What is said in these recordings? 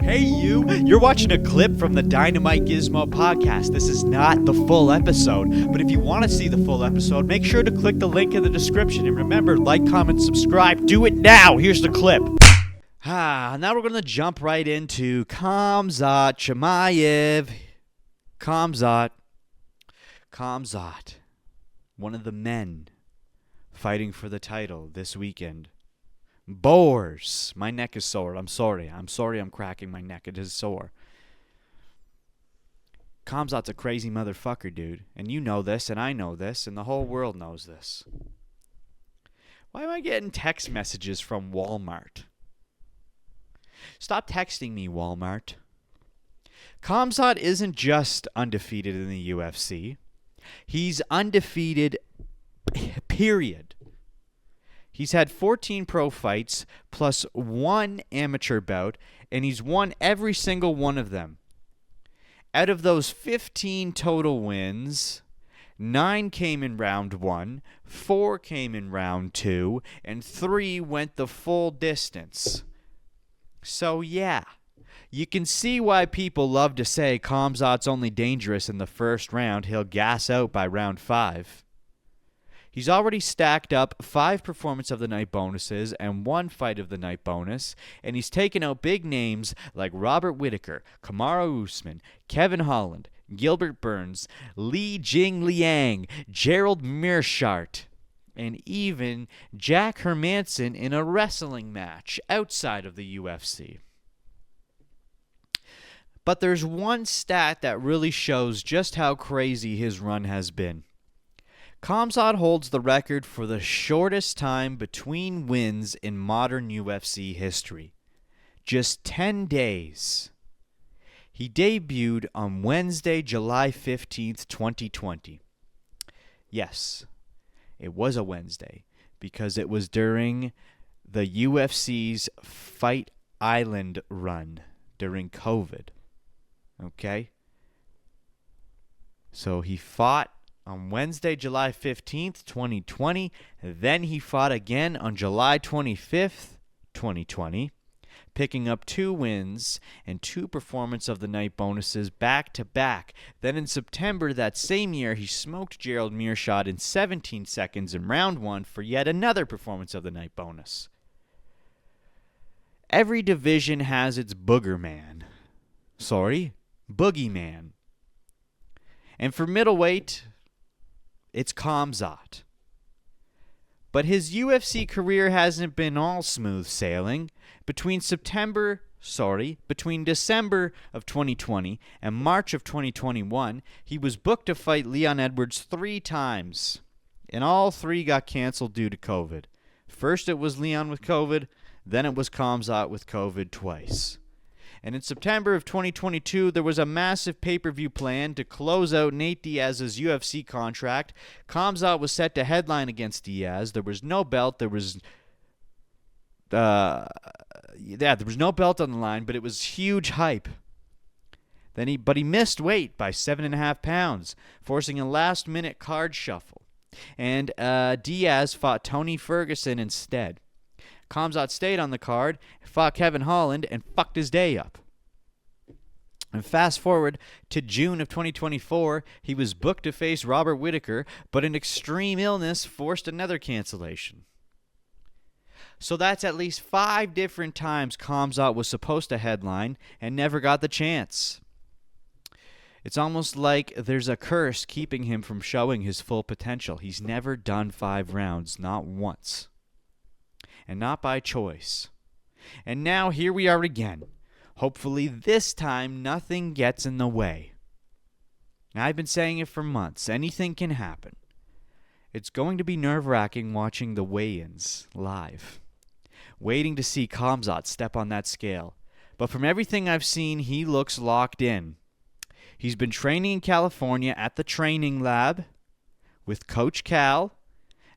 Hey you! You're watching a clip from the DynamiteGizmo podcast. This is not the full episode, but if you want to see the full episode, make sure to click the link in the description. And remember, like, comment, subscribe. Do it now! Here's the clip. Now we're going to jump right into Khamzat Chimaev. Khamzat. One of the men fighting for the title this weekend. Boars. My neck is sore. I'm sorry I'm cracking my neck. It is sore. Khamzat's a crazy motherfucker, dude. And you know this, and I know this, and the whole world knows this. Why am I getting text messages from Walmart? Stop texting me, Walmart. Khamzat isn't just undefeated in the UFC. He's undefeated, period. He's had 14 pro fights plus one amateur bout, and he's won every single one of them. Out of those 15 total wins, 9 came in round 1, 4 came in round 2, and 3 went the full distance. So yeah, you can see why people love to say Khamzat's only dangerous in the first round. He'll gas out by round 5. He's already stacked up 5 Performance of the Night bonuses and 1 Fight of the Night bonus, and he's taken out big names like Robert Whittaker, Kamaru Usman, Kevin Holland, Gilbert Burns, Li Jingliang, Gerald Meerschaert, and even Jack Hermanson in a wrestling match outside of the UFC. But there's one stat that really shows just how crazy his run has been. Khamzat holds the record for the shortest time between wins in modern UFC history. Just 10 days. He debuted on Wednesday, July 15th, 2020. Yes, it was a Wednesday because it was during the UFC's Fight Island run during COVID. Okay? So he fought on Wednesday, July 15th, 2020. Then he fought again on July 25th, 2020, picking up 2 wins and 2 Performance of the Night bonuses back to back. Then in September that same year, he smoked Gerald Meerschaert in 17 seconds in round 1 for yet another Performance of the Night bonus. Every division has its boogeyman. And for middleweight, it's Khamzat. But his UFC career hasn't been all smooth sailing. Between December of 2020 and March of 2021, he was booked to fight Leon Edwards 3 times, and all 3 got canceled due to COVID. First it was Leon with COVID, then it was Khamzat with COVID twice. And in September of 2022, there was a massive pay-per-view plan to close out Nate Diaz's UFC contract. Khamzat was set to headline against Diaz. There was no belt. There was no belt on the line, but it was huge hype. But he missed weight by 7.5 pounds, forcing a last-minute card shuffle. And Diaz fought Tony Ferguson instead. Khamzat stayed on the card, fought Kevin Holland, and fucked his day up. And fast forward to June of 2024, he was booked to face Robert Whittaker, but an extreme illness forced another cancellation. So that's at least 5 different times Khamzat was supposed to headline and never got the chance. It's almost like there's a curse keeping him from showing his full potential. He's never done 5 rounds, not once. And not by choice. And now here we are again. Hopefully this time nothing gets in the way. I've been saying it for months. Anything can happen. It's going to be nerve-wracking watching the weigh-ins live. Waiting to see Khamzat step on that scale. But from everything I've seen, he looks locked in. He's been training in California at the training lab with Coach Cal,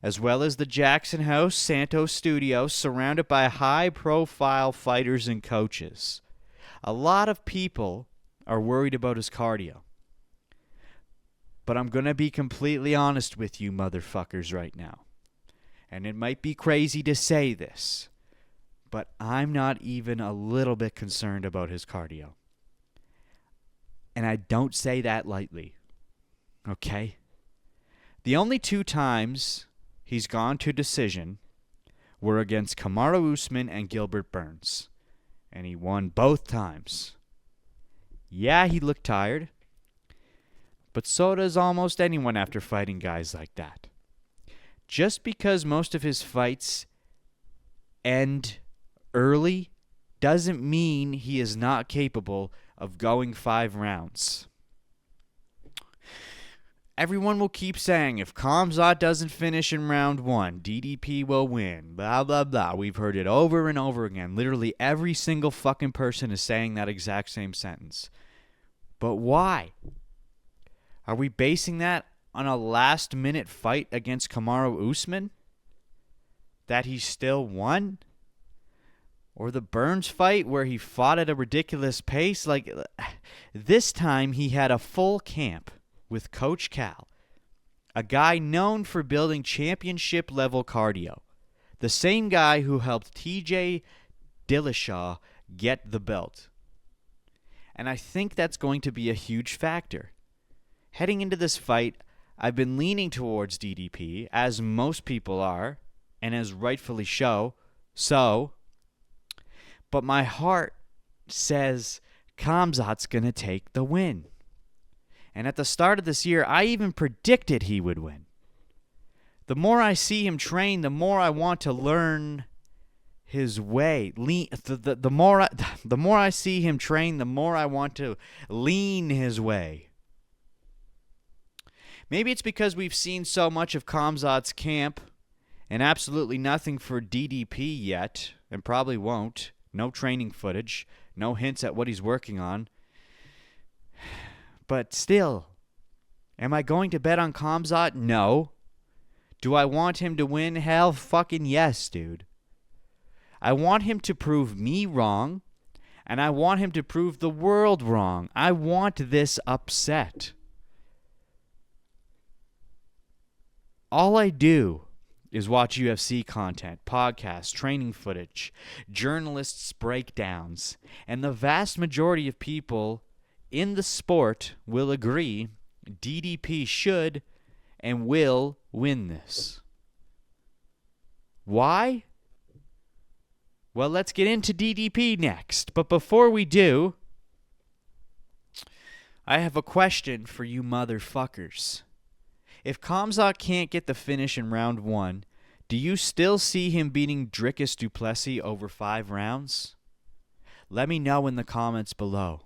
as well as the Jackson House Santos studio, surrounded by high-profile fighters and coaches. A lot of people are worried about his cardio. But I'm going to be completely honest with you motherfuckers right now. And it might be crazy to say this, but I'm not even a little bit concerned about his cardio. And I don't say that lightly. Okay? The only 2 times he's gone to decision were against Kamaru Usman and Gilbert Burns. And he won both times. Yeah, he looked tired. But so does almost anyone after fighting guys like that. Just because most of his fights end early doesn't mean he is not capable of going 5 rounds. Everyone will keep saying if Khamzat doesn't finish in round 1, DDP will win. Blah, blah, blah. We've heard it over and over again. Literally every single fucking person is saying that exact same sentence. But why? Are we basing that on a last-minute fight against Kamaru Usman that he still won? Or the Burns fight where he fought at a ridiculous pace? Like, this time he had a full camp with Coach Cal, a guy known for building championship-level cardio, the same guy who helped TJ Dillashaw get the belt. And I think that's going to be a huge factor. Heading into this fight, I've been leaning towards DDP, as most people are, and as rightfully so. But my heart says Khamzat's going to take the win. And at the start of this year, I even predicted he would win. The more I see him train, the more I want to learn his way. The more I see him train, the more I want to lean his way. Maybe it's because we've seen so much of Khamzat's camp and absolutely nothing for DDP yet, and probably won't. No training footage, no hints at what he's working on. But still, am I going to bet on Khamzat? No. Do I want him to win? Hell fucking yes, dude. I want him to prove me wrong, and I want him to prove the world wrong. I want this upset. All I do is watch UFC content, podcasts, training footage, journalists' breakdowns, and the vast majority of people in the sport will agree DDP should and will win this. Why? Well, let's get into DDP next. But before we do, I have a question for you motherfuckers. If Khamzat can't get the finish in round 1, do you still see him beating Dricus Du Plessis over 5 rounds? Let me know in the comments below.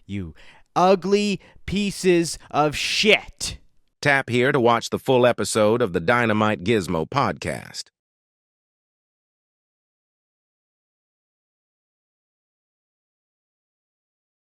You ugly pieces of shit. Tap here to watch the full episode of the Dynamite Gizmo podcast.